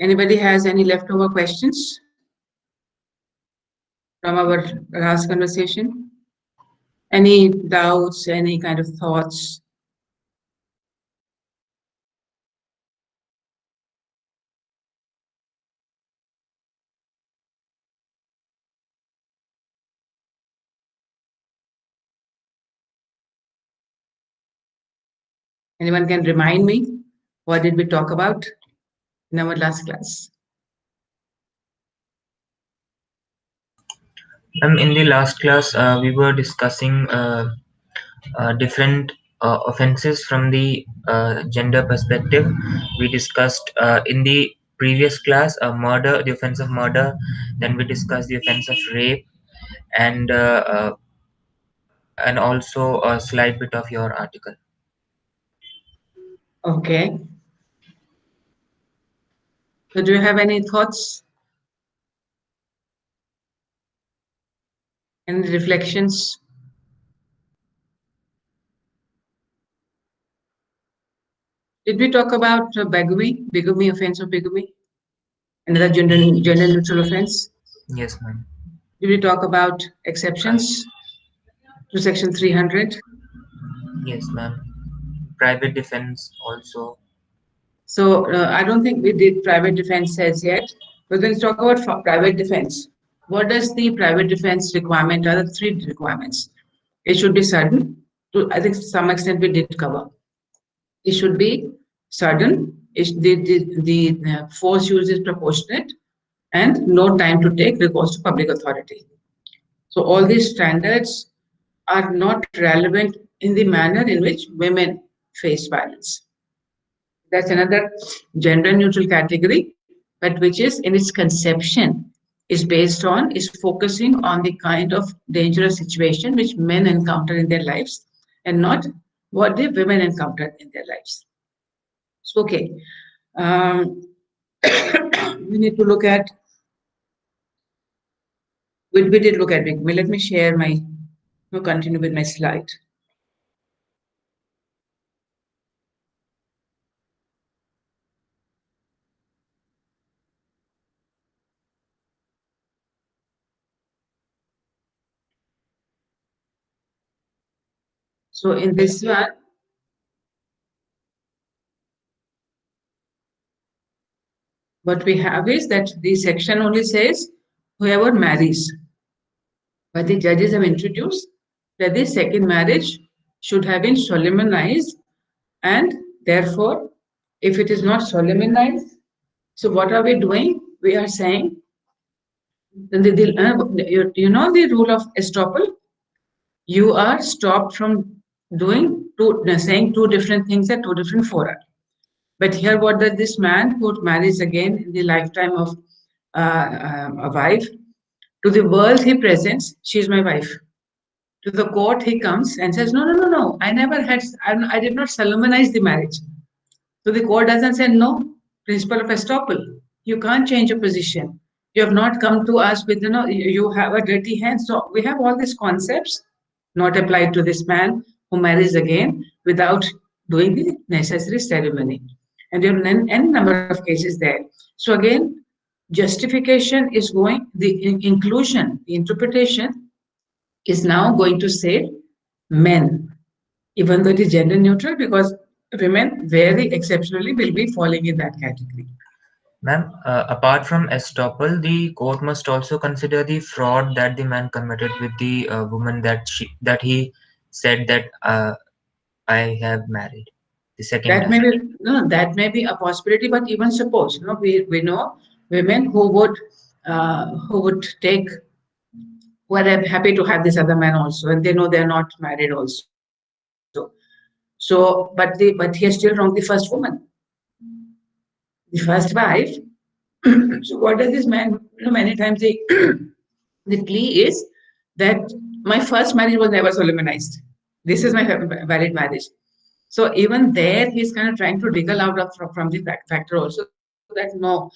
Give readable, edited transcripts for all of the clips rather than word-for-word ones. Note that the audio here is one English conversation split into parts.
Anybody has any leftover questions from our last conversation? Any doubts, any kind of thoughts? Anyone can remind me? What did we talk about in our last class? In the last class, we were discussing different offenses from the gender perspective. We discussed in the previous class murder, the offense of murder. Then we discussed the offense of rape, and also a slight bit of your article. Okay. So do you have any thoughts and reflections? Did we talk about bigamy, offense of bigamy, another gender neutral offense? Yes, ma'am. Did we talk about exceptions to Section 300? Yes, ma'am. Private defense also. So I don't think we did private defense as yet. But let's talk about private defense. What does the private defense requirement? Are the three requirements? It should be sudden. I think to some extent we did cover. It should be sudden. The force used is proportionate, and no time to take recourse to public authority. So all these standards are not relevant in the manner in which women face violence. That's another gender neutral category, but which is in its conception is focusing on the kind of dangerous situation which men encounter in their lives and not what the women encounter in their lives. So okay, um, we need to look at we did look at big. Let me share my continue with my slide. So in this one, what we have is that the section only says whoever marries, but the judges have introduced that the second marriage should have been solemnized, and therefore, if it is not solemnized, so what are we doing? We are saying, you know the rule of estoppel? You are stopped from doing saying two different things at two different fora. But here, what does this man who marries again in the lifetime of a wife, to the world he presents, she is my wife. To the court he comes and says, no, no, no, no, I did not solemnize the marriage. So the court doesn't say, no, principle of estoppel. You can't change your position. You have not come to us with, you have a dirty hand. So we have all these concepts not applied to this man who marries again without doing the necessary ceremony. And there are n number of cases there. So again, justification is going, the inclusion, the interpretation is now going to say men, even though it is gender neutral, because women very exceptionally will be falling in that category. Ma'am, apart from estoppel, the court must also consider the fraud that the man committed with the woman that he said that I have married. The second That may marriage. be no, that may be a possibility, but even suppose we know women who would take who are happy to have this other man also, and they know they are not married also. So, but he is still wrong the first woman, the first wife. So what does this man? Many times the plea is that my first marriage was never solemnized. This is my valid marriage. So even there, he's kind of trying to wriggle out of from the factor also that no,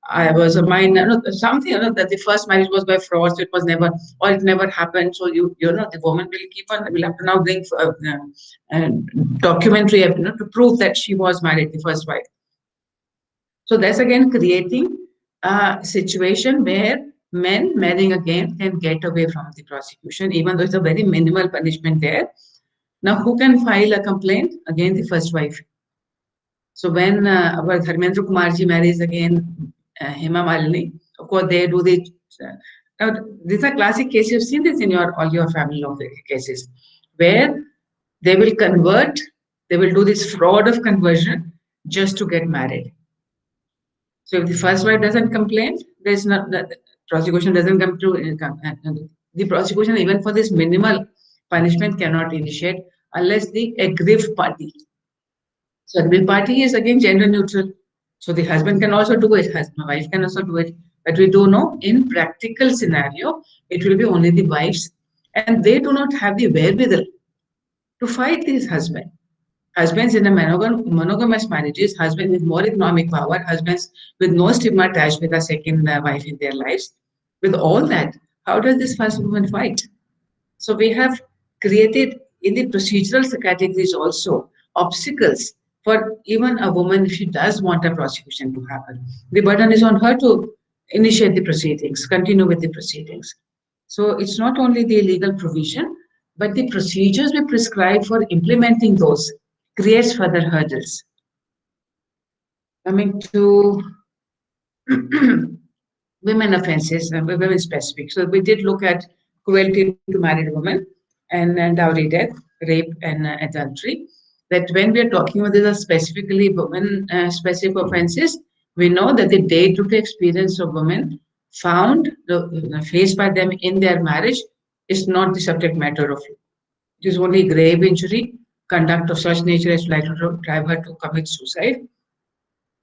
I was a minor, something that the first marriage was by fraud, so it was never, or it never happened. So the woman will keep on, will have to now bring documentary, to prove that she was married, the first wife. So that's again creating a situation where men marrying again can get away from the prosecution, even though it's a very minimal punishment there. Now, who can file a complaint? Again, the first wife. So when our Dharmendra Kumarji marries again Hema Malini, of course they do the. Now these are classic cases. You've seen this in your all your family law cases, where they will convert, they will do this fraud of conversion just to get married. So if the first wife doesn't complain, there's not the prosecution doesn't come to the prosecution even for this minimal punishment cannot initiate unless the aggrieved party. So the party is again gender neutral. So the husband can also do it, husband, wife can also do it. But we do know in practical scenario, it will be only the wives, and they do not have the wherewithal to fight these husbands. Husbands in a monogamous marriages, husbands with more economic power, husbands with no stigma attached with a second wife in their lives. With all that, how does this first woman fight? So we have created in the procedural categories also obstacles for even a woman if she does want a prosecution to happen. The burden is on her to initiate the proceedings, continue with the proceedings. So it's not only the legal provision, but the procedures we prescribe for implementing those creates further hurdles. Coming to women offenses, women specific. So we did look at cruelty to married women and dowry death, rape, and adultery. That when we are talking about these are specifically women specific offenses, we know that the day-to-day experience of women found faced by them in their marriage is not the subject matter of law. It is only grave injury, conduct of such nature as likely to drive her to commit suicide.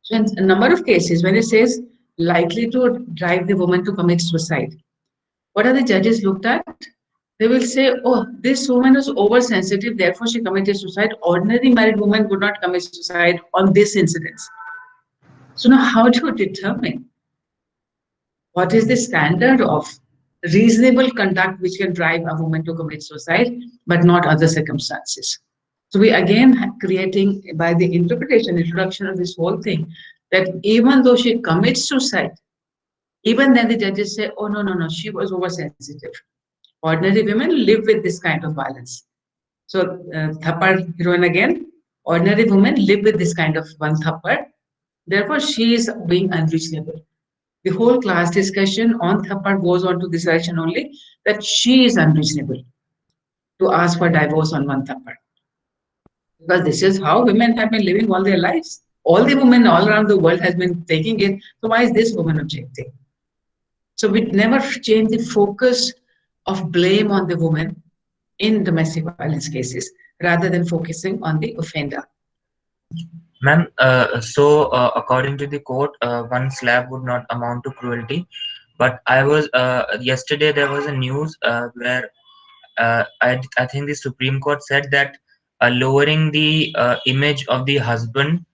So in a number of cases, when it says likely to drive the woman to commit suicide, what are the judges looked at? They will say, oh, this woman was oversensitive, therefore she committed suicide. Ordinary married woman would not commit suicide on this incidence. So now how do you determine what is the standard of reasonable conduct which can drive a woman to commit suicide, but not other circumstances? So we again creating by the interpretation, introduction of this whole thing, that even though she commits suicide, even then the judges say, oh no, no, no, she was oversensitive. Ordinary women live with this kind of violence. So Thappad heroine again, ordinary women live with this kind of one Thappad. Therefore, she is being unreasonable. The whole class discussion on Thappad goes on to this direction only, that she is unreasonable to ask for divorce on one Thappad. Because this is how women have been living all their lives. All the women all around the world has been taking it. So why is this woman objecting? So we never change the focus of blame on the woman in domestic violence cases rather than focusing on the offender. Ma'am, according to the court, one slap would not amount to cruelty. But I was yesterday there was a news where I think the Supreme Court said that lowering the image of the husband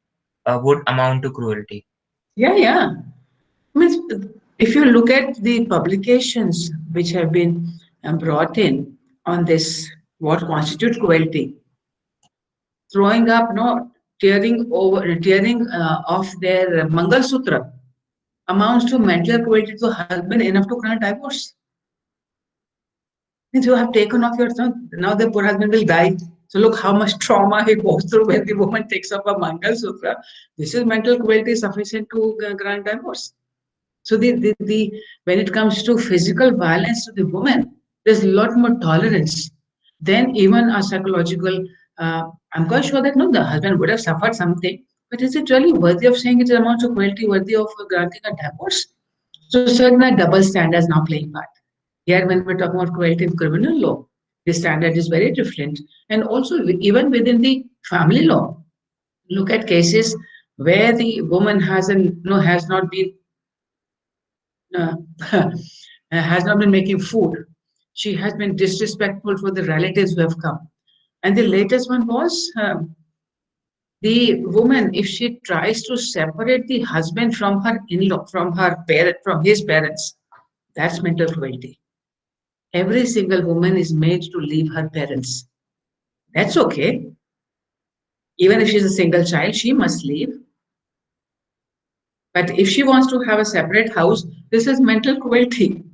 would amount to cruelty. Yeah, yeah. Means if you look at the publications which have been brought in on this, what constitutes cruelty, throwing up, no, tearing off their Mangal Sutra amounts to mental cruelty to husband enough to grant divorce. Means you have taken off your son, now the poor husband will die. So look how much trauma he goes through when the woman takes off a Mangal Sutra. This is mental cruelty sufficient to grant divorce. So the when it comes to physical violence to the woman, there's a lot more tolerance than even a psychological. I'm quite sure that no, the husband would have suffered something, but is it really worthy of saying it is amount of cruelty worthy of granting a divorce? So certain double standards now playing part. Here, when we're talking about cruelty in criminal law, the standard is very different, and also even within the family law, look at cases where the woman has not been uh, has not been making food. She has been disrespectful for the relatives who have come. And the latest one was the woman, if she tries to separate the husband from her in-law, from his parents, that's mental cruelty. Every single woman is made to leave her parents. That's okay. Even if she's a single child, she must leave. But if she wants to have a separate house, this is mental cruelty.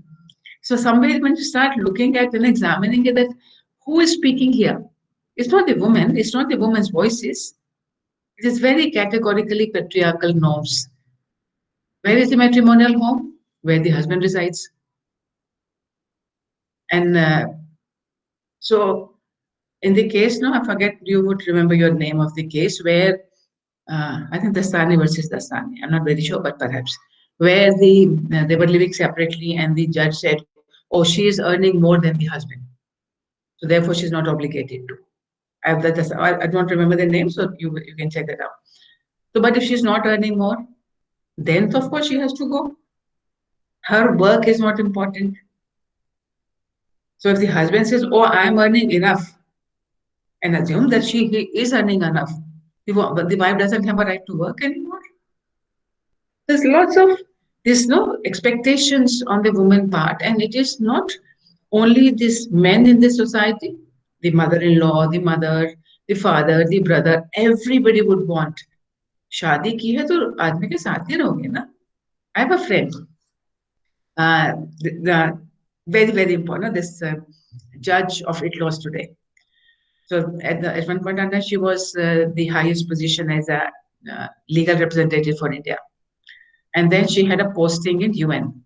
So somebody, when you start looking at and examining it, that who is speaking here? It's not the woman, it's not the woman's voices. It is very categorically patriarchal norms. Where is the matrimonial home? Where the husband resides. And so in the case, no, I forget, you would remember your name of the case where I think Dastani versus Dastani, I'm not very sure, but perhaps, where they were living separately and the judge said, oh, she is earning more than the husband. So therefore, she's not obligated to. I don't remember the name, so you can check that out. So, but if she's not earning more, then of course she has to go. Her work is not important. So if the husband says, "Oh, I'm earning enough," and assume that he is earning enough, the wife doesn't have a right to work anymore. There's lots of this no expectations on the woman part, and it is not only this men in this society, the mother-in-law, the mother, the father, the brother, everybody would want शादी की है तो आदमी के साथ ही रहोगे ना. I have a friend, very very important, this judge of it laws today. So at one point in time, she was the highest position as a legal representative for India, and then she had a posting in UN.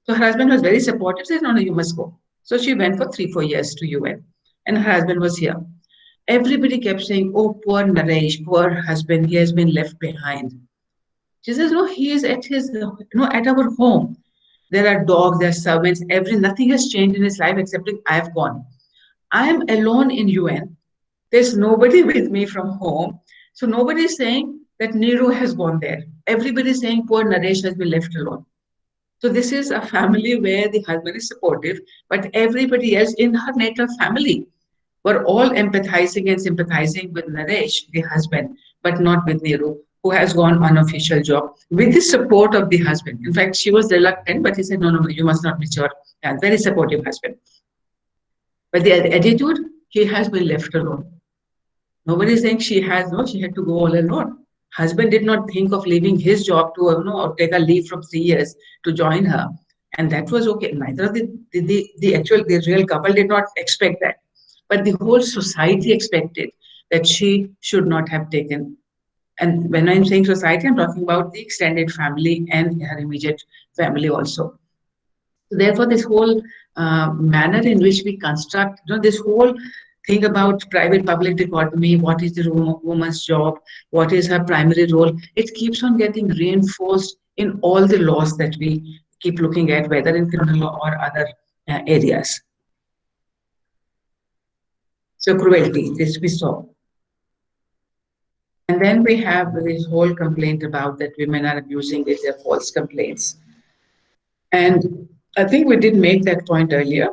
So her husband was very supportive. Said, "No, no, you must go." So she went for 3 4 years to UN, and her husband was here. Everybody kept saying, "Oh, poor Naresh, poor husband, he has been left behind." She says, "No, he is at his, at our home. There are dogs, there are servants, nothing has changed in his life except I have gone. I am alone in UN. There's nobody with me from home. So nobody is saying that Niru has gone there. Everybody is saying poor Naresh has been left alone." So this is a family where the husband is supportive, but everybody else in her native family were all empathizing and sympathizing with Naresh, the husband, but not with Niru, who has gone on official job with the support of the husband. In fact, she was reluctant, but he said, "No, no, no, you must not mature." And very supportive husband. But the attitude, he has been left alone. Nobody is saying she has, no, she had to go all alone. Husband did not think of leaving his job to, or take a leave from 3 years to join her. And that was okay. Neither the real couple did not expect that. But the whole society expected that she should not have taken. And when I'm saying society, I'm talking about the extended family and her immediate family also. So therefore, this whole manner in which we construct, this whole thing about private-public dichotomy, what is the woman's job, what is her primary role, it keeps on getting reinforced in all the laws that we keep looking at, whether in criminal law or other areas. So cruelty, this we saw. And then we have this whole complaint about that women are abusing it, they're false complaints. And I think we did make that point earlier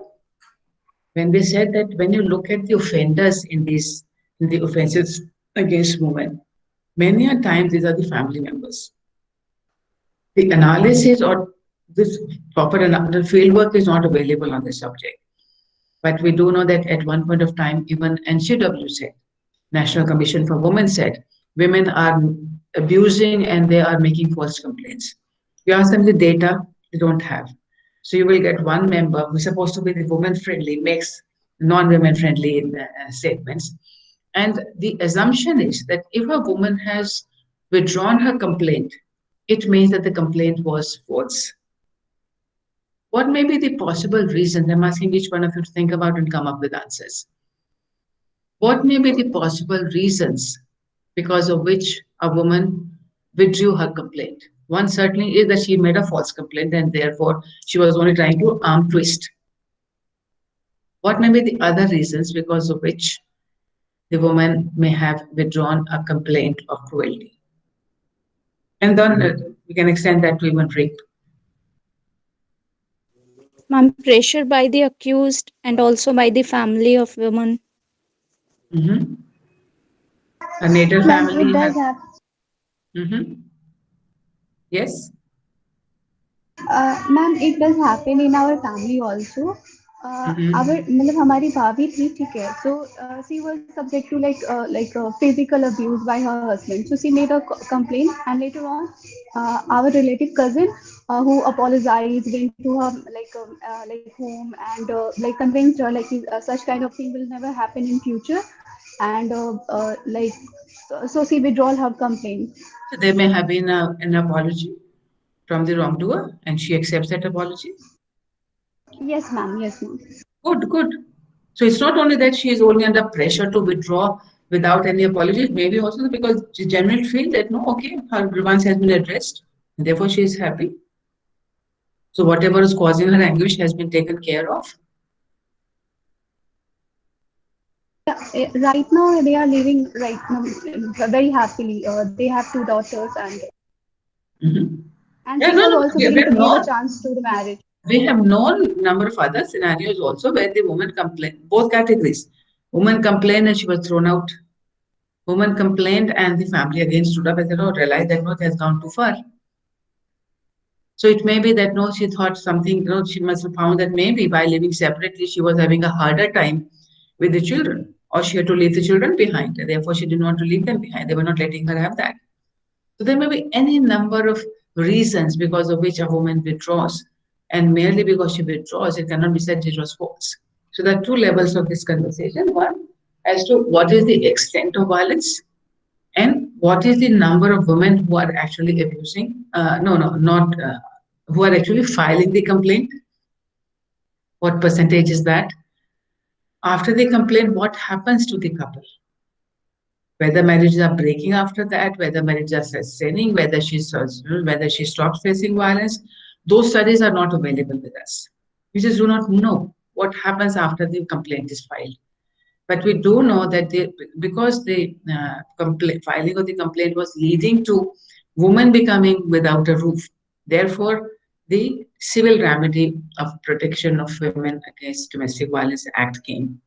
when we said that when you look at the offenders in the offenses against women, many a times these are the family members. The analysis or this proper field work is not available on this subject. But we do know that at one point of time, even NCW said, National Commission for Women said, women are abusing and they are making false complaints. You ask them the data, they don't have. So you will get one member who's supposed to be the woman friendly, makes non-women friendly statements. And the assumption is that if a woman has withdrawn her complaint, it means that the complaint was false. What may be the possible reasons? I'm asking each one of you to think about and come up with answers. What may be the possible reasons because of which a woman withdrew her complaint? One certainly is that she made a false complaint and therefore she was only trying to arm twist. What may be the other reasons because of which the woman may have withdrawn a complaint of cruelty? And then we can extend that to even rape. Ma'am, pressure by the accused and also by the family of women. Mm-hmm. A native Ma'am, family it does has. happen. Mm-hmm. Yes. Ma'am, it does happen in our family also. our मतलब हमारी भाभी थी, ठीक है, so she was subject to physical abuse by her husband, so she made a complaint, and later on our relative cousin who apologized, went to her home, and convinced her such kind of thing will never happen in future, and so she withdrew her complaint. So there may have been an apology from the wrongdoer, and she accepts that apology. Yes, ma'am. Yes, ma'am. Good, good. So it's not only that she is only under pressure to withdraw without any apology, maybe also because she genuinely feel that no, okay, her grievance has been addressed, and therefore she is happy. So whatever is causing her anguish has been taken care of. Yeah, right now they are living right now very happily. They have two daughters, Mhm. and Yeah, she no, was no, also we willing have to give a known, chance to the marriage. we have known number of other scenarios also where the woman complained, both categories. Woman complained and she was thrown out. Woman complained and the family again stood up and said, oh, realize that no, it has gone too far. So it may be that no, she thought something, she must have found that maybe by living separately, she was having a harder time with the children, or she had to leave the children behind, and therefore she didn't want to leave them behind. They were not letting her have that. So there may be any number of reasons because of which a woman withdraws, and merely because she withdraws, it cannot be said it was false. So there are two levels of this conversation. One, as to what is the extent of violence, and what is the number of women who are actually abusing, not who are actually filing the complaint? What percentage is that? After the complaint, what happens to the couple? Whether marriages are breaking after that, whether marriages are sustaining, whether she stops facing violence, those studies are not available with us. We just do not know what happens after the complaint is filed. But we do know that because the filing of the complaint was leading to women becoming without a roof, therefore the Civil Remedy of Protection of Women Against Domestic Violence Act came.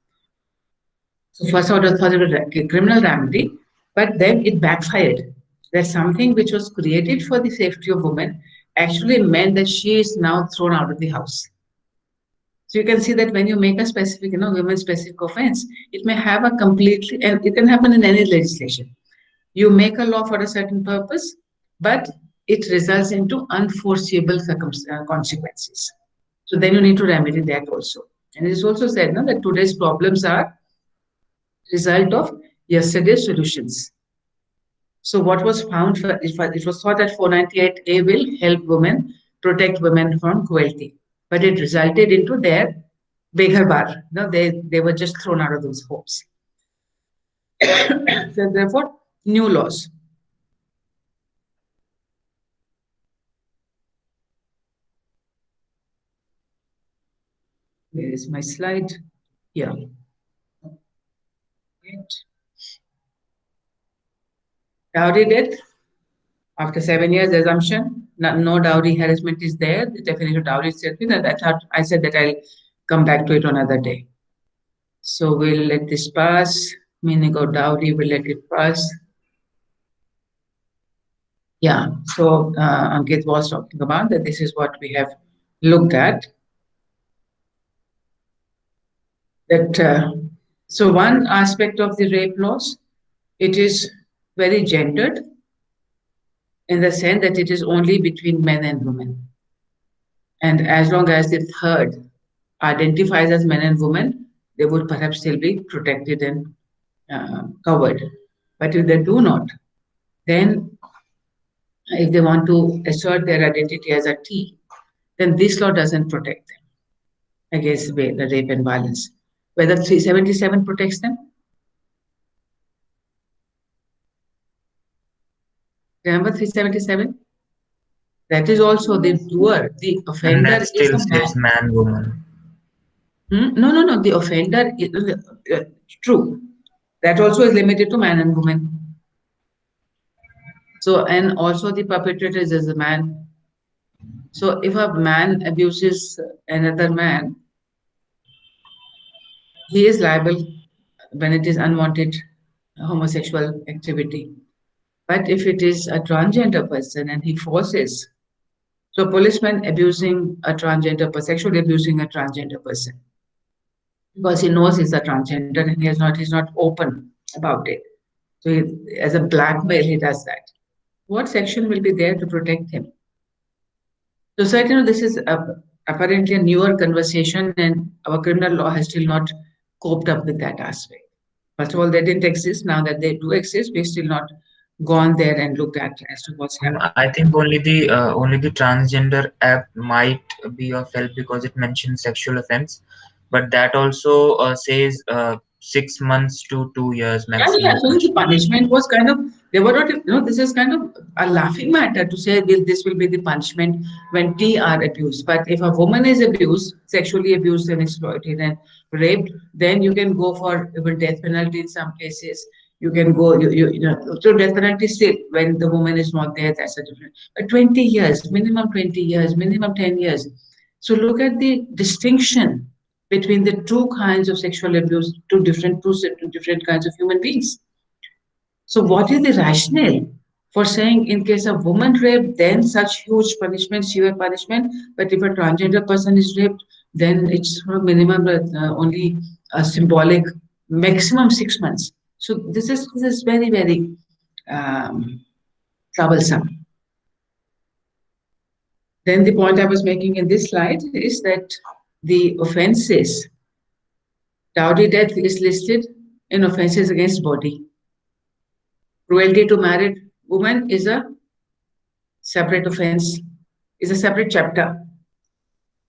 So first out was a criminal remedy, but then it backfired. That something which was created for the safety of women actually meant that she is now thrown out of the house. So you can see that when you make a specific, women specific offense, it may have a completely, and it can happen in any legislation. You make a law for a certain purpose, but it results into unforeseeable consequences. So then you need to remedy that also. And it is also said that today's problems are result of yesterday's solutions. So what was found, it was thought that 498A will help women, protect women from cruelty, but it resulted into their beggar bar. No, they were just thrown out of those homes. So therefore, new laws. Where is my slide? Here. Dowry death. After 7 years, assumption, no dowry harassment is there. The definition of dowry is certain, and I said that I'll come back to it another day. So we'll let this pass. Meaning of dowry, we'll let it pass. Yeah, so Ankit was talking about that this is what we have looked at. That so one aspect of the rape laws, it is very gendered in the sense that it is only between men and women. And as long as the third identifies as men and women, they would perhaps still be protected and covered. But if they do not, then if they want to assert their identity as a T, then this law doesn't protect them against the rape and violence. Whether 377 protects them? Remember 377? That is also the doer, the And offender that is still a man. says man, woman. No. The offender is true. That also is limited to man and woman. So, and also the perpetrator is a man. So, if a man abuses another man, he is liable when it is unwanted homosexual activity. But if it is a transgender person and he forces, so a policeman abusing a transgender person, sexually abusing a transgender person, because he knows he's a transgender and he's not open about it. So as a blackmail, he does that. What section will be there to protect him? So certainly this is apparently a newer conversation, and our criminal law has still not coped up with that aspect. First of all, they didn't exist. Now that they do exist, we've still not gone there and looked at as to what's happening. I think only the transgender app might be of help because it mentions sexual offense, but that also says 6 months to 2 years Yeah, yeah. maximum So the punishment. punishment was kind of, they were not, this is kind of a laughing matter to say this will be the punishment when T are abused. But if a woman is abused, sexually abused and exploited and raped, then you can go for even death penalty in some cases. You can go, so death penalty still when the woman is not there, that's a different. But 20 years, minimum 20 years, minimum 10 years. So look at the distinction between the two kinds of sexual abuse, two different kinds of human beings. So what is the rationale for saying in case of woman rape, then such huge punishment, severe punishment, but if a transgender person is raped, then it's minimum only a symbolic maximum 6 months. So this is very very troublesome. Then the point I was making in this slide is that the offenses, dowry death is listed in offenses against body. Cruelty to married woman is a separate offense, is a separate chapter.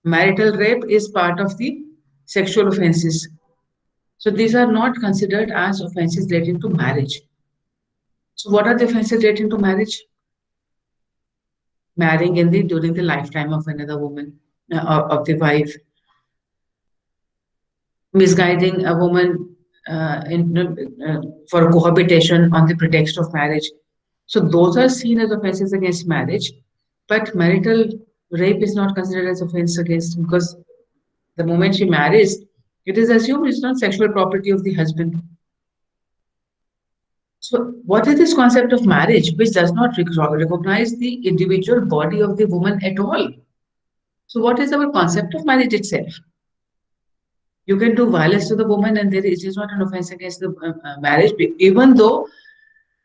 Marital rape is part of the sexual offenses. So these are not considered as offenses relating to marriage. So what are the offenses relating to marriage? Marrying during the lifetime of another woman, of the wife, misguiding a woman for cohabitation on the pretext of marriage. So those are seen as offenses against marriage, but marital rape is not considered as offense against, because the moment she marries, it is assumed it's not sexual property of the husband. So what is this concept of marriage which does not recognize the individual body of the woman at all? So what is our concept of marriage itself? You can do violence to the woman and it is not an offense against the marriage, even though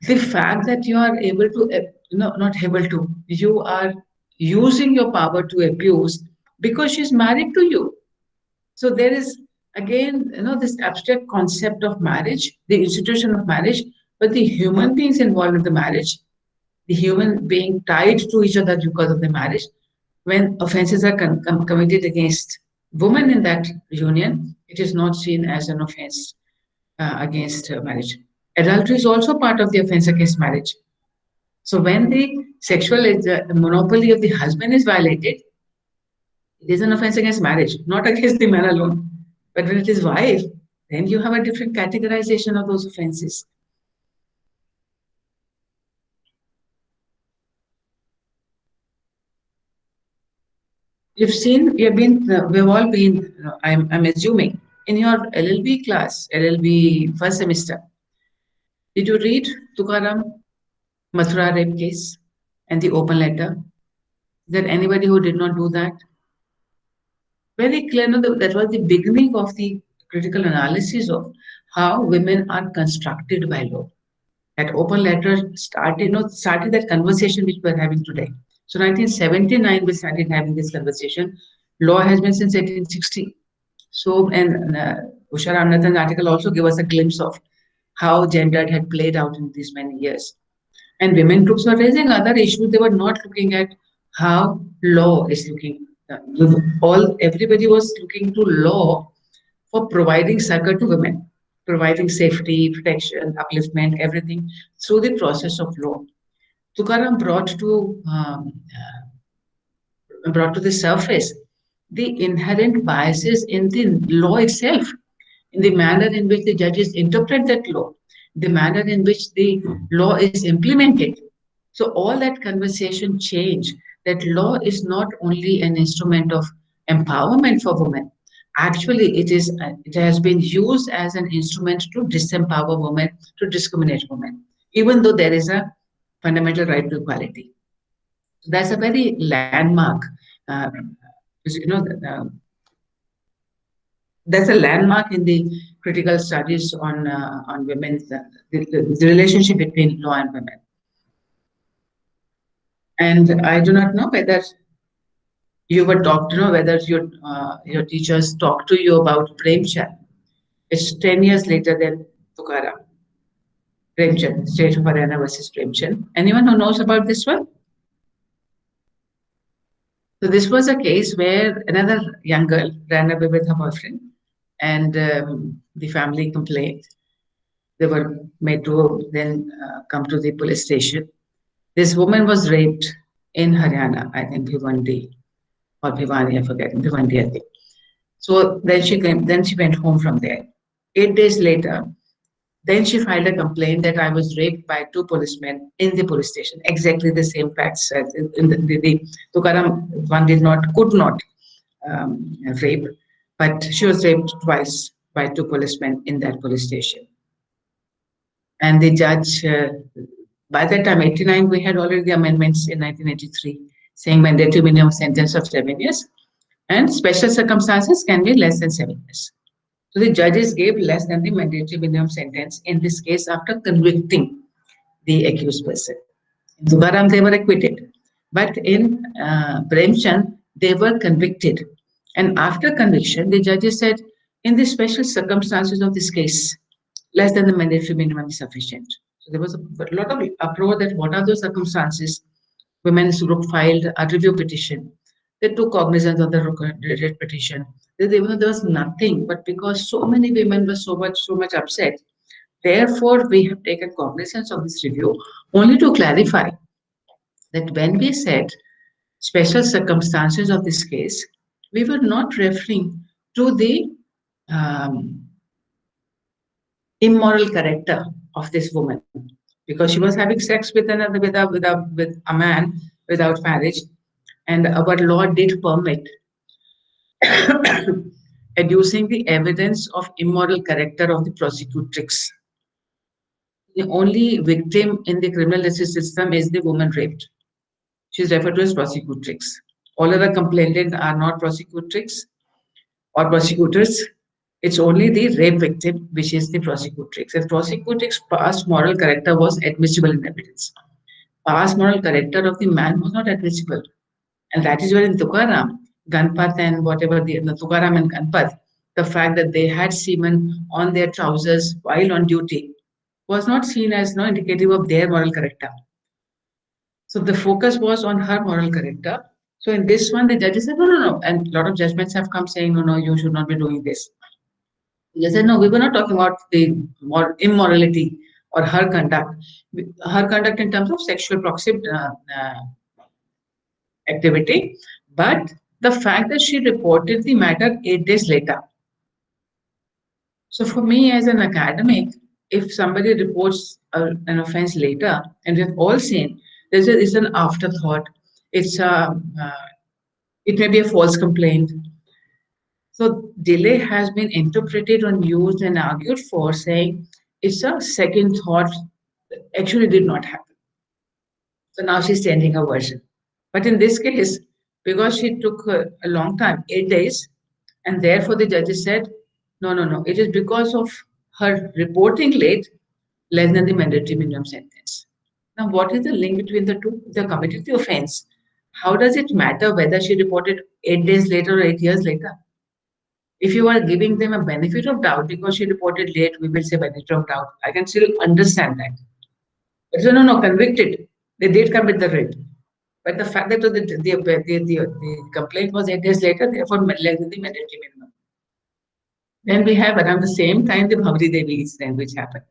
the fact that you are able to, not able to, you are using your power to abuse because she's married to you. So there is again, this abstract concept of marriage, the institution of marriage, but the human beings involved in the marriage, the human being tied to each other because of the marriage, when offenses are committed against women in that union, it is not seen as an offense against marriage. Adultery is also part of the offense against marriage. So when the sexual monopoly of the husband is violated, it is an offense against marriage, not against the man alone. But when it is wife, then you have a different categorization of those offenses. You've seen, we've all been, I'm assuming, in your LLB class, LLB first semester, did you read Tukaram Mathura rape case and the open letter? Is there anybody who did not do that? Very clear, no, that was the beginning of the critical analysis of how women are constructed by law. That open letter started that conversation which we're having today. So 1979, we started having this conversation. Law has been since 1860. So, and Usha Ramanathan's article also gave us a glimpse of how gender had played out in these many years. And women groups were raising other issues. They were not looking at how law is looking. Everybody was looking to law for providing succor to women, providing safety, protection, upliftment, everything through the process of law. Tukaram brought to the surface the inherent biases in the law itself, in the manner in which the judges interpret that law, the manner in which the law is implemented. So all that conversation changed, that law is not only an instrument of empowerment for women. Actually, it has been used as an instrument to disempower women, to discriminate women, even though there is a fundamental right to equality. So that's a very landmark, That's a landmark in the critical studies on women's the relationship between law and women. And I do not know whether you were taught, whether your teachers talked to you about Premchand. It's 10 years later than Tukaram. Premchand, State of Haryana versus Premchand. Anyone who knows about this one? So this was a case where another young girl ran away with her boyfriend, and the family complained. They were made to then come to the police station. This woman was raped in Haryana, I think Bhiwandi or Bhiwani, I forget, Bhiwandi, I think. So then she came, then she went home from there. 8 days later, then she filed a complaint that I was raped by two policemen in the police station. Exactly the same facts. In the Tukaram one could not rape, but she was raped twice by two policemen in that police station. And the judge, by that time, 89, we had already the amendments in 1983 saying mandatory minimum sentence of 7 years and special circumstances can be less than 7 years. So the judges gave less than the mandatory minimum sentence in this case after convicting the accused person. In Tukaram, they were acquitted. But in Premchand, they were convicted. And after conviction, the judges said, in the special circumstances of this case, less than the mandatory minimum is sufficient. So there was a lot of uproar that what are those circumstances? Women's group filed a review petition. They took cognizance of the writ petition. Even though there was nothing, but because so many women were so much upset, therefore we have taken cognizance of this review only to clarify that when we said special circumstances of this case, we were not referring to the um, immoral character of this woman because she was having sex with another with a man without marriage, and our law did permit adducing the evidence of immoral character of the prosecutrix. The only victim in the criminal justice system is the woman raped. She is referred to as prosecutrix. All other complainants are not prosecutrix or prosecutors. It's only the rape victim, which is the prosecutrix. And prosecutrix past moral character was admissible in evidence. Past moral character of the man was not admissible. And that is where in Tukaram, Ganpat and whatever the Tukaram and Ganpat, the fact that they had semen on their trousers while on duty was not seen as indicative of their moral character. So the focus was on her moral character. So in this one, the judges said, no. And a lot of judgments have come saying, no, you should not be doing this. They said, no, we were not talking about the immorality or her conduct. Her conduct in terms of sexual proximity activity, but the fact that she reported the matter 8 days later. So for me as an academic, if somebody reports an offense later, and we've all seen, it's an afterthought. It may be a false complaint. So delay has been interpreted and used and argued for, saying it's a second thought that actually did not happen. So now she's changing her version. But in this case, because she took a long time, 8 days, and therefore the judges said, no, it is because of her reporting late, less than the mandatory minimum sentence. Now, what is the link between the two? They committed the offense. How does it matter whether she reported 8 days later or 8 years later? If you are giving them a benefit of doubt because she reported late, we will say benefit of doubt. I can still understand that. But no, convicted. They did commit the rape. But the fact that the complaint was 8 days later, therefore less than the mandatory minimum. Then we have around the same time the Bhavri Devi incident which happened.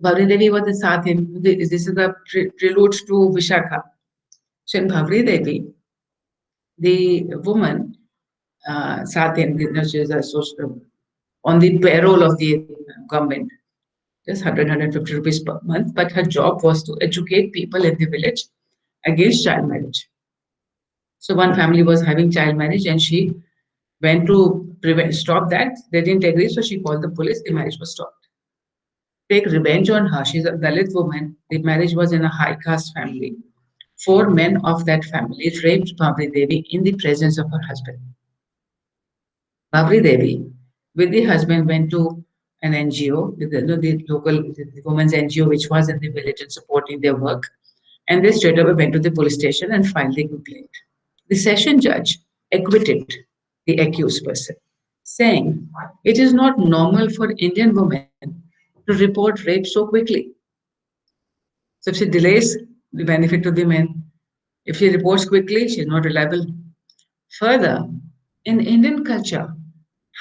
Bhavri Devi was the Sathin. This is the prelude to Vishakha. So in Bhavri Devi, the woman, Sathin, she is on the payroll of the government, just 150 rupees per month, but her job was to educate people in the village against child marriage. So one family was having child marriage and she went to stop that. They didn't agree, so she called the police. The marriage was stopped. Take revenge on her. She's a Dalit woman. The marriage was in a high caste family. 4 men of that family raped Bhavri Devi in the presence of her husband. Babri Devi, with the husband, went to an NGO, the local the women's NGO, which was in the village and supporting their work. And they straight away went to the police station and filed the complaint. The session judge acquitted the accused person, saying it is not normal for Indian women to report rape so quickly. So if she delays, the benefit to the men. If she reports quickly, she is not reliable. Further, in Indian culture,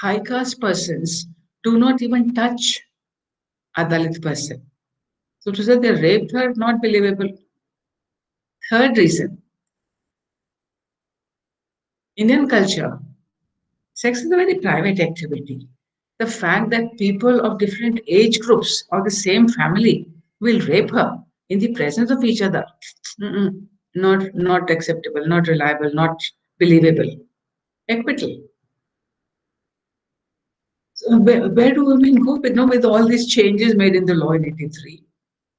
high caste persons do not even touch a Dalit person. So to say they raped her, not believable. Third reason, Indian culture, sex is a very private activity. The fact that people of different age groups or the same family will rape her in the presence of each other, not acceptable, not reliable, not believable. Acquittal. So where do women go with, no, with all these changes made in the law in 83?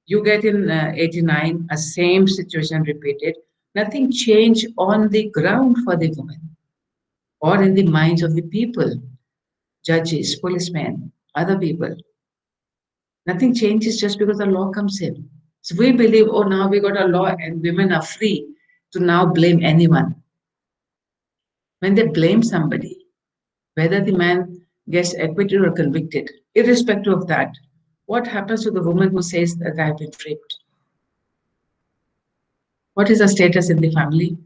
You get in 89, a same situation repeated. Nothing changed on the ground for the woman or in the minds of the people, judges, policemen, other people. Nothing changes just because the law comes in. So we believe, oh, now we got a law and women are free to now blame anyone. When they blame somebody, whether the man gets acquitted or convicted, irrespective of that, what happens to the woman who says that I've been raped? What is her status in the family?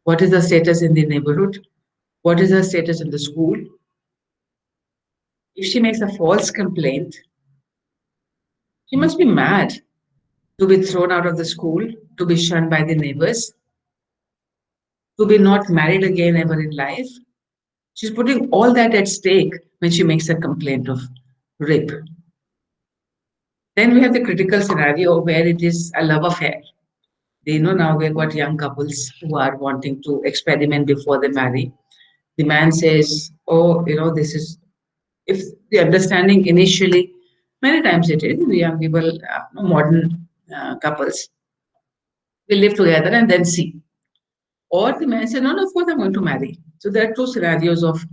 What is her status in the neighborhood? What is her status in the school? If she makes a false complaint, she must be mad to be thrown out of the school, to be shunned by the neighbors, to be not married again ever in life. She's putting all that at stake when she makes a complaint of rape. Then we have the critical scenario where it is a love affair. Now we've got young couples who are wanting to experiment before they marry. The man says, oh, this is, if the understanding initially, many times it is, the young people, modern couples, will live together and then see. Or the man says, no, of course I'm going to marry. So there are two scenarios of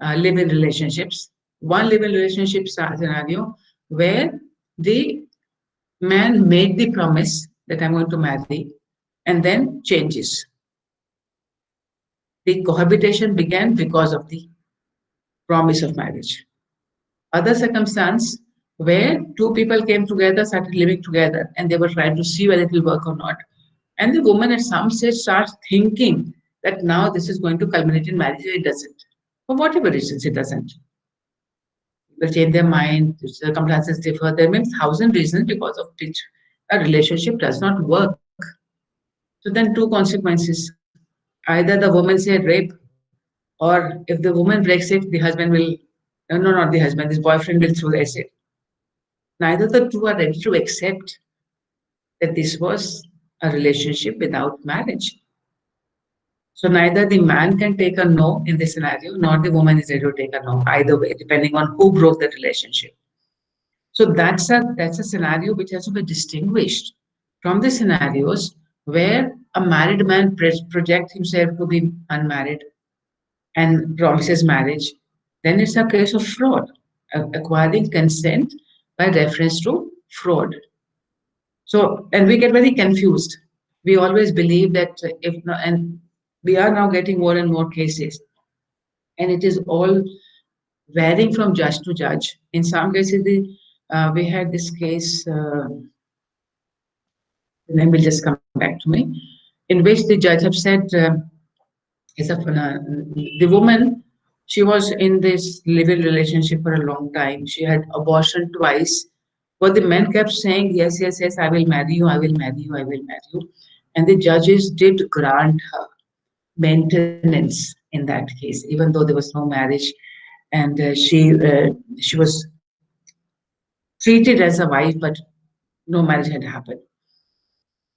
live-in relationships. One live-in relationship scenario where the man made the promise that I'm going to marry and then changes. The cohabitation began because of the promise of marriage. Other circumstance where two people came together, started living together, and they were trying to see whether it will work or not. And the woman at some stage starts thinking that now this is going to culminate in marriage, it doesn't. For whatever reasons, it doesn't. People change their mind, circumstances differ. There may be 1,000 reasons because of which a relationship does not work. So then two consequences. Either the woman said rape, or if the woman breaks it, the husband will, no, not the husband, this boyfriend will throw the acid. Neither the two are ready to accept that this was a relationship without marriage. So neither the man can take a no in this scenario, nor the woman is ready to take a no, either way, depending on who broke the relationship. So that's a scenario which has to be distinguished from the scenarios where a married man projects himself to be unmarried and promises marriage. Then it's a case of fraud, acquiring consent by reference to fraud. So, and we get very confused. We always believe that if no, and we are now getting more and more cases, and it is all varying from judge to judge. In some cases, we had this case. The name will just come back to me, in which the judge have said, the woman, she was in this living relationship for a long time. She had abortion twice, but the men kept saying, yes, yes, yes, I will marry you, I will marry you, I will marry you. And the judges did grant her maintenance in that case, even though there was no marriage, and she was treated as a wife, but no marriage had happened.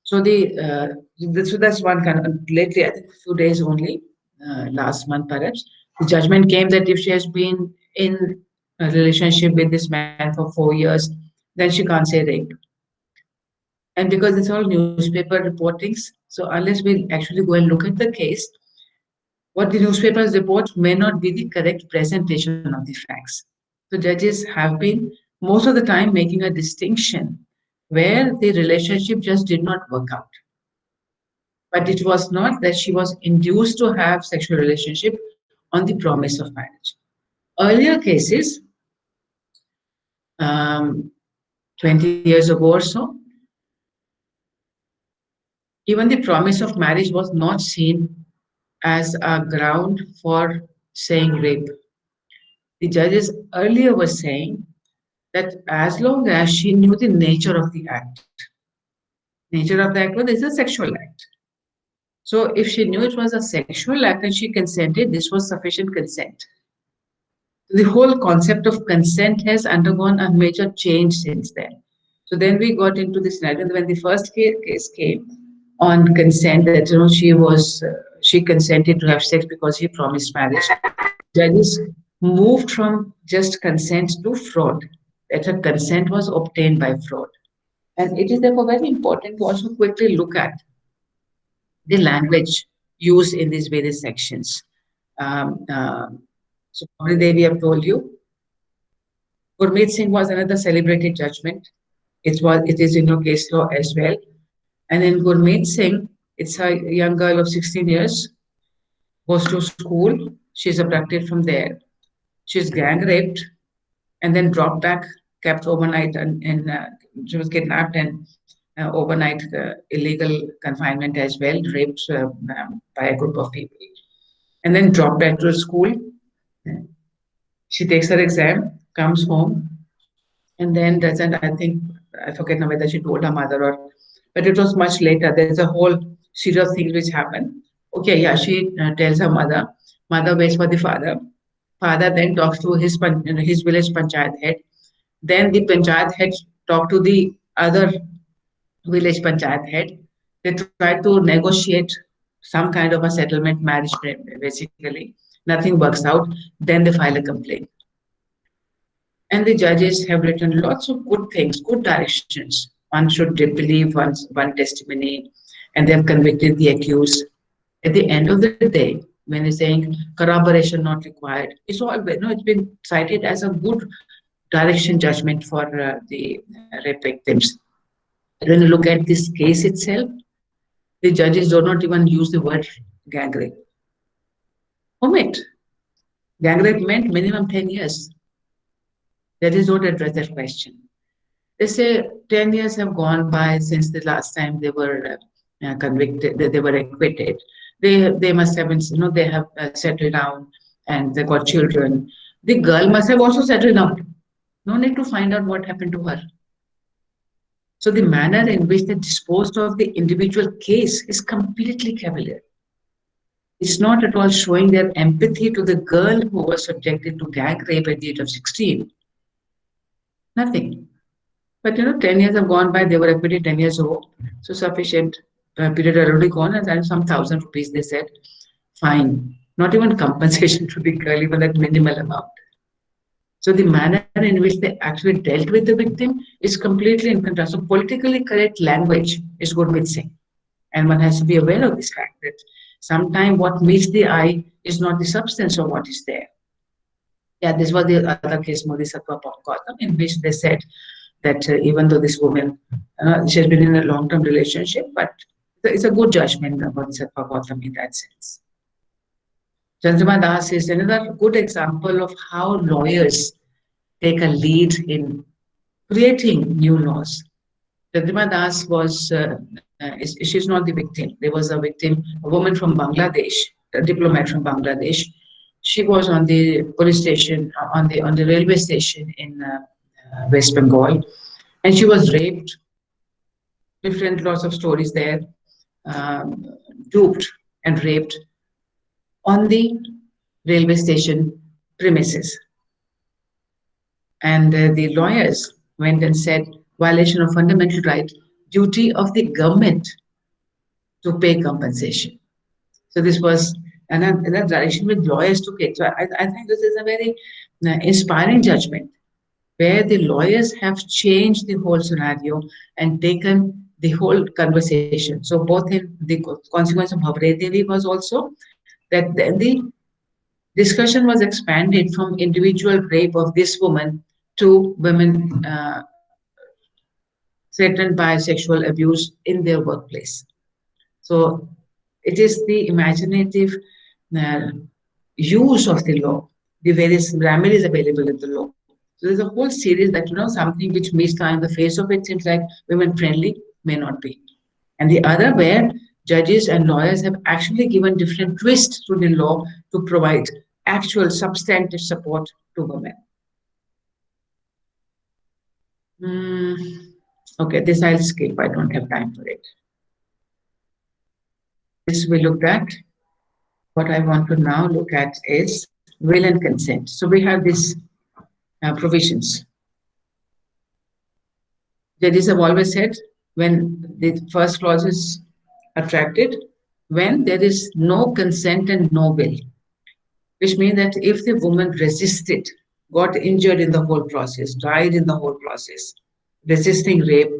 So that's one kind of, lately, I think a few days only, last month perhaps, the judgment came that if she has been in a relationship with this man for 4 years, then she can't say rape. And because it's all newspaper reportings, so unless we actually go and look at the case, What the newspapers report may not be the correct presentation of the facts. So judges have been most of the time making a distinction where the relationship just did not work out. But it was not that she was induced to have sexual relationship on the promise of marriage. Earlier cases, um, 20 years ago or so, even the promise of marriage was not seen as a ground for saying rape. The judges earlier were saying that as long as she knew the nature of the act, nature of the act was it's a sexual act. So if she knew it was a sexual act and she consented, this was sufficient consent. The whole concept of consent has undergone a major change since then. So then we got into this scenario when the first case came on consent that she consented to have sex because he promised marriage. Judges moved from just consent to fraud. That her consent was obtained by fraud. And it is therefore very important to also quickly look at the language used in these various sections. Um, uh, so already we have told you, Gurmeet Singh was another celebrated judgment. It is in your case law as well. And in Gurmeet Singh, it's a young girl of 16 years, goes to school, she's abducted from there. She's gang raped and then dropped back, kept overnight, and she was kidnapped and overnight illegal confinement as well, raped by a group of people, and then dropped back to school. She takes her exam, comes home, and then doesn't, I think, I forget now whether she told her mother or, but it was much later. There's a whole series of things which happen. Okay, yeah, she tells her mother. Mother waits for the father. Father then talks to his village panchayat head. Then the panchayat head talk to the other village panchayat head. They try to negotiate some kind of a settlement marriage, basically. Nothing works out. Then they file a complaint. And the judges have written lots of good things, good directions. One should believe one testimony, and they have convicted the accused. At the end of the day, when you're saying corroboration not required, it's been cited as a good direction judgment for the rape victims. When you look at this case itself, the judges do not even use the word gang rape. Omit. Gang rape meant minimum 10 years. That is not address that question. They say 10 years have gone by since the last time they were convicted, they were acquitted. They must have been, they have settled down and they got children. The girl must have also settled down. No need to find out what happened to her. So the manner in which they disposed of the individual case is completely cavalier. It's not at all showing their empathy to the girl who was subjected to gang rape at the age of 16. Nothing. But 10 years have gone by, they were acquitted 10 years ago. So sufficient period already gone, and then some 1,000 rupees, they said, fine. Not even compensation to the girl, even that minimal amount. So the manner in which they actually dealt with the victim is completely in contrast. So politically correct language is Gurmeet Singh. And one has to be aware of this fact that sometimes what meets the eye is not the substance of what is there. Yeah, this was the other case, Modi Satwa Gautam, in which they said that even though this woman, she has been in a long-term relationship, but it's a good judgment about Satwa Gautam in that sense. Chandrima Das is another good example of how lawyers take a lead in creating new laws. Chandrima Das was, she's not the victim. There was a victim, a woman from Bangladesh, a diplomat from Bangladesh. She was on the police station, on the railway station in West Bengal, and she was raped. Different lots of stories there, duped and raped on the railway station premises. And the lawyers went and said, violation of fundamental right, duty of the government to pay compensation. So this was another direction with lawyers took it. So I think this is a very inspiring judgment where the lawyers have changed the whole scenario and taken the whole conversation. So both in the consequence of Bhavre Devi was also that then the discussion was expanded from individual rape of this woman to women threatened by sexual abuse in their workplace. So it is the imaginative uh, use of the law, the various remedies available in the law. So there's a whole series that, something which meets in the face of it seems like women friendly, may not be. And the other where judges and lawyers have actually given different twists to the law to provide actual substantive support to women. Okay, this I'll skip. I don't have time for it. This we looked at. What I want to now look at is will and consent. So we have these provisions. Judges have always said when the first clause is attracted, when there is no consent and no will, which means that if the woman resisted, got injured in the whole process, died in the whole process, resisting rape,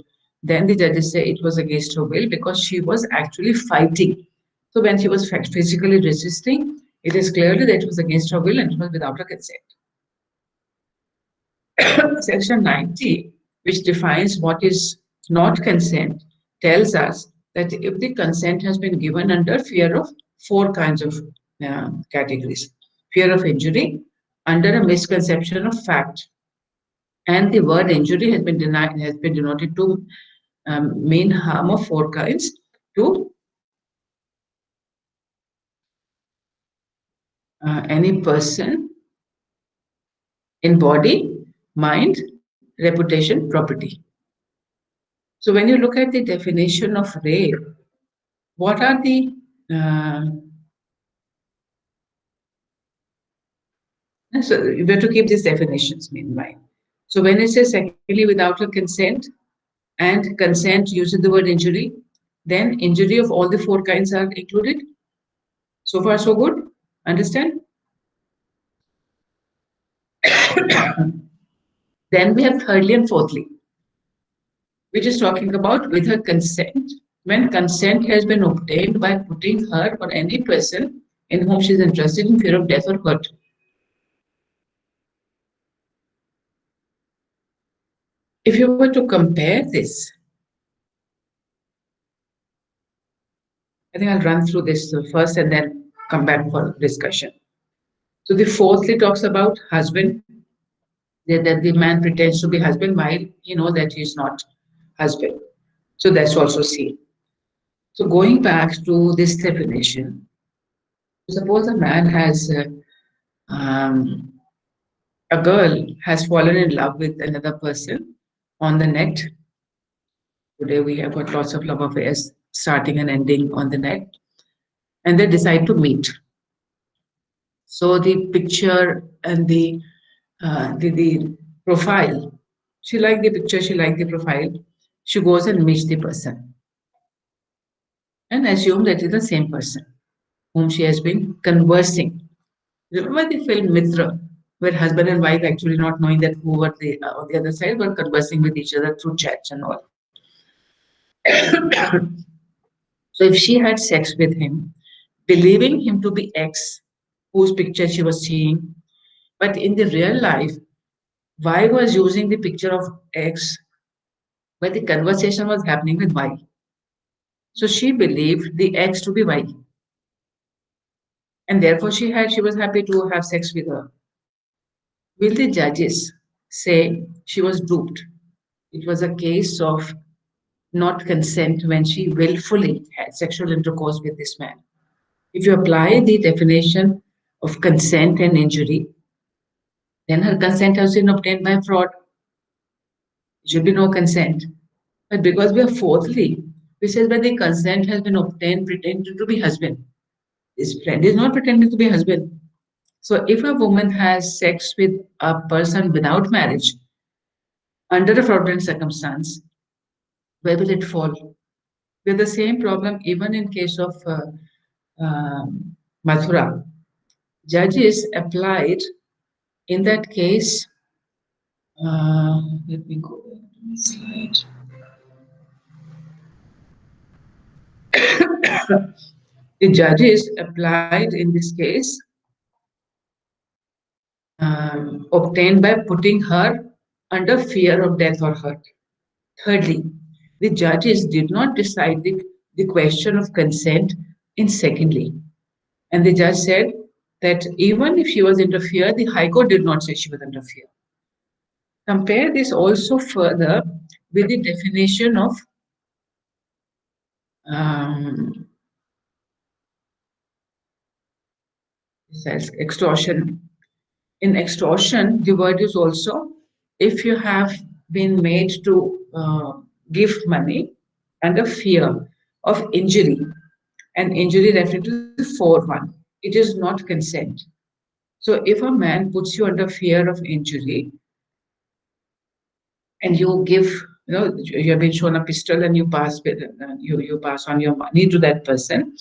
then the judges say it was against her will because she was actually fighting. So when she was physically resisting, it is clearly that it was against her will and it was without her consent. Section 90, which defines what is not consent, tells us that if the consent has been given under fear of four kinds of categories: fear of injury, under a misconception of fact, and the word injury has been denoted to mean harm of four kinds to any person in body, mind, reputation, property. So when you look at the definition of rape, what are the so you have to keep these definitions in mind. So when it says secondly without a consent and consent uses the word injury, then injury of all the four kinds are included. So far so good? Understand? Then we have thirdly and fourthly, which is talking about with her consent, when consent has been obtained by putting her or any person in whom she is interested in fear of death or hurt. If you were to compare this, I think I'll run through this first and then come back for discussion. So the fourthly talks about husband, that the man pretends to be husband while he knows that he is not husband. So that's also seen. So going back to this definition, suppose a man has a girl has fallen in love with another person on the net. Today we have got lots of love affairs starting and ending on the net, and they decide to meet. So the picture and the profile, she liked the picture, she liked the profile. She goes and meets the person and assume that it's the same person whom she has been conversing. Remember the film Mitra, where husband and wife actually not knowing that who were they on the other side, but conversing with each other through chats and all. So if she had sex with him, believing him to be X, whose picture she was seeing, but in the real life, Y was using the picture of X, but the conversation was happening with Y. So she believed the X to be Y. And therefore she was happy to have sex with her. Will the judges say she was duped? It was a case of not consent when she willfully had sexual intercourse with this man. If you apply the definition of consent and injury, then her consent has been obtained by fraud. There should be no consent. But because we are fourthly, which says that the consent has been obtained pretending to be husband. His friend is not pretending to be husband. So if a woman has sex with a person without marriage, under a fraudulent circumstance, where will it fall? We have the same problem even in case of Mathura. Judges applied in that case. Let me go back to my slide. The judges applied in this case obtained by putting her under fear of death or hurt. Thirdly, the judges did not decide the question of consent in secondly. And the judge said that even if she was under fear, the High Court did not say she was under fear. Compare this also further with the definition of um, extortion. In extortion, the word is also if you have been made to give money under fear of injury, and injury referring to the 4-1. It is not consent. So if a man puts you under fear of injury and you give, you have been shown a pistol and you pass you pass on your money to that person,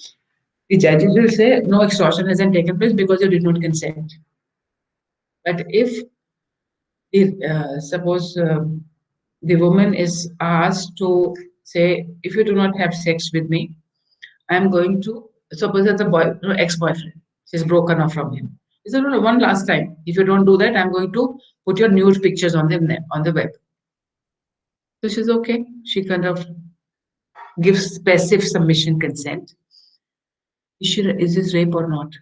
the judges will say no extortion hasn't taken place because you did not consent. But if suppose the woman is asked to say, if you do not have sex with me, I'm going to, suppose it's a boy, ex-boyfriend. She's broken off from him. He said, no, one last time. If you don't do that, I'm going to put your nude pictures on the web. So she's okay. She kind of gives passive submission consent. Is this rape or not?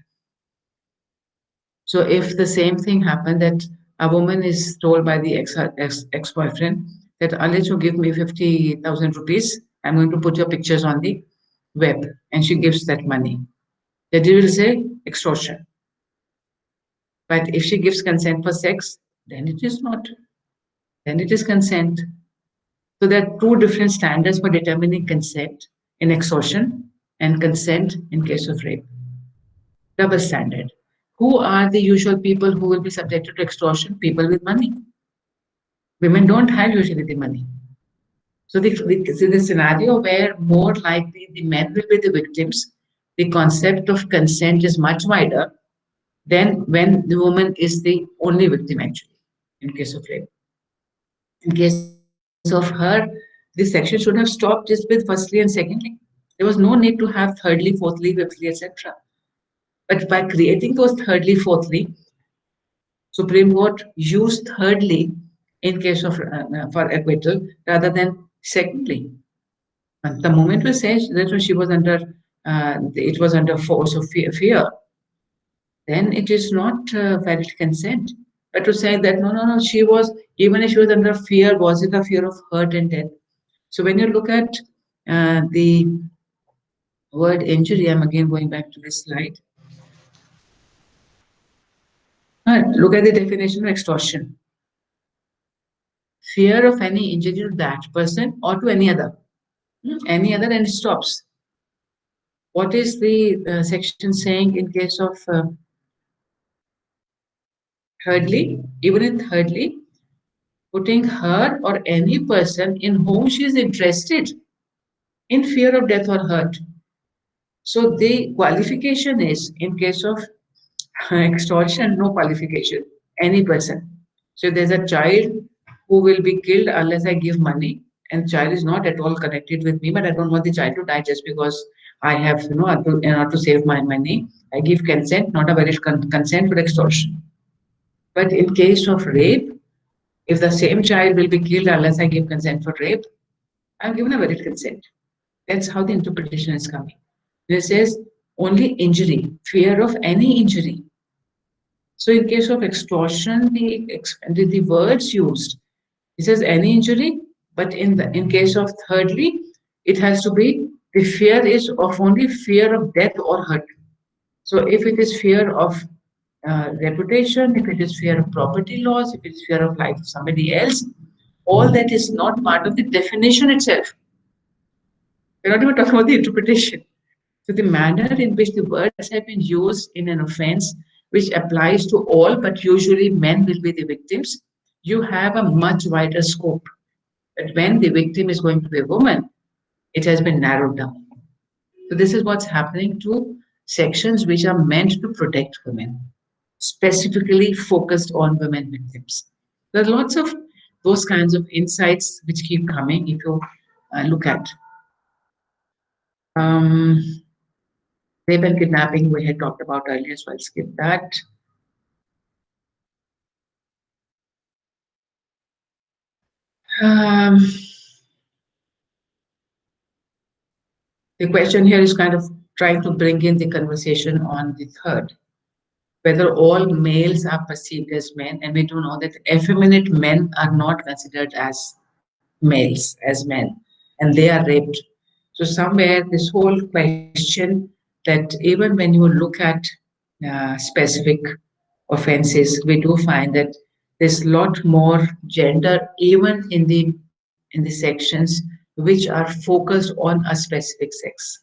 So if the same thing happened that a woman is told by the ex-boyfriend that unless you give me 50,000 rupees, I'm going to put your pictures on the web, and she gives that money. The judge will say extortion. But if she gives consent for sex, then it is not. Then it is consent. So there are two different standards for determining consent in extortion and consent in case of rape. Double standard. Who are the usual people who will be subjected to extortion? People with money. Women don't have usually the money. So the scenario where more likely the men will be the victims, the concept of consent is much wider than when the woman is the only victim actually in case of rape. In case of her, the section should have stopped just with firstly and secondly. There was no need to have thirdly, fourthly, fifthly, etc. But by creating those thirdly, fourthly, Supreme Court used thirdly in case of for acquittal rather than secondly. And the moment we say that she was under, it was under force of fear, then it is not valid consent. But to say that no, she was, even if she was under fear, was it a fear of hurt and death? So when you look at the word injury, I'm again going back to this slide. Look at the definition of extortion. Fear of any injury to that person or to any other. Any other, and it stops. What is the section saying in case of thirdly? Even in thirdly, putting her or any person in whom she is interested in fear of death or hurt. So the qualification is in case of extortion, no qualification, any person. So there's a child who will be killed unless I give money, and child is not at all connected with me, but I don't want the child to die just because I have, in order to save my money, I give consent, not a valid consent for extortion. But in case of rape, if the same child will be killed unless I give consent for rape, I've given a valid consent. That's how the interpretation is coming. It says only injury, fear of any injury. So in case of extortion, the words used, it says any injury, but in case of thirdly, it has to be the fear is of only fear of death or hurt. So if it is fear of reputation, if it is fear of property loss, if it is fear of life of somebody else, all that is not part of the definition itself. We're not even talking about the interpretation. So the manner in which the words have been used in an offense, which applies to all, but usually men will be the victims, you have a much wider scope. But when the victim is going to be a woman, it has been narrowed down. So this is what's happening to sections which are meant to protect women, specifically focused on women victims. There are lots of those kinds of insights which keep coming if you look at. Um, Rape and kidnapping we had talked about earlier, so I'll skip that. Um, the question here is kind of trying to bring in the conversation on the third, whether all males are perceived as men, and we do know that effeminate men are not considered as males, as men, and they are raped. So somewhere this whole question that even when you look at specific offenses, we do find that there's a lot more gender even in the sections which are focused on a specific sex.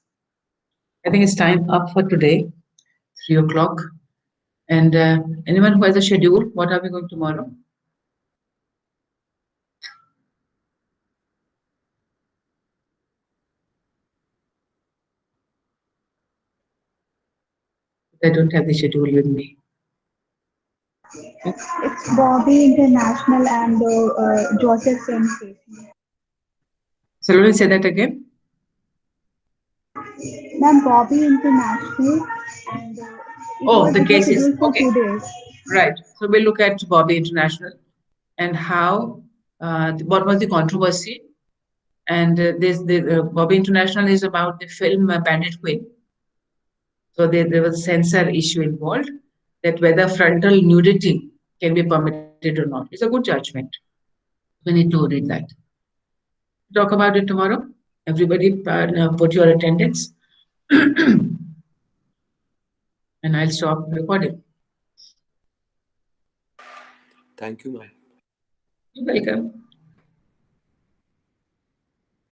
I think it's time up for today, 3 o'clock. And anyone who has a schedule, what are we going tomorrow? I don't have the schedule with me. It's Bobby International and Joseph Same. So let me say that again. Ma'am, Bobby International and Oh, the it was cases. scheduled for Okay, 2 days. right. So we'll look at Bobby International and how, what was the controversy. And this the Bobby International is about the film Bandit Queen. So there was a censor issue involved that whether frontal nudity can be permitted or not. It's a good judgment. We need to read that. Talk about it tomorrow. Everybody put your attendance. And I'll stop recording. Thank you, ma'am. You're welcome.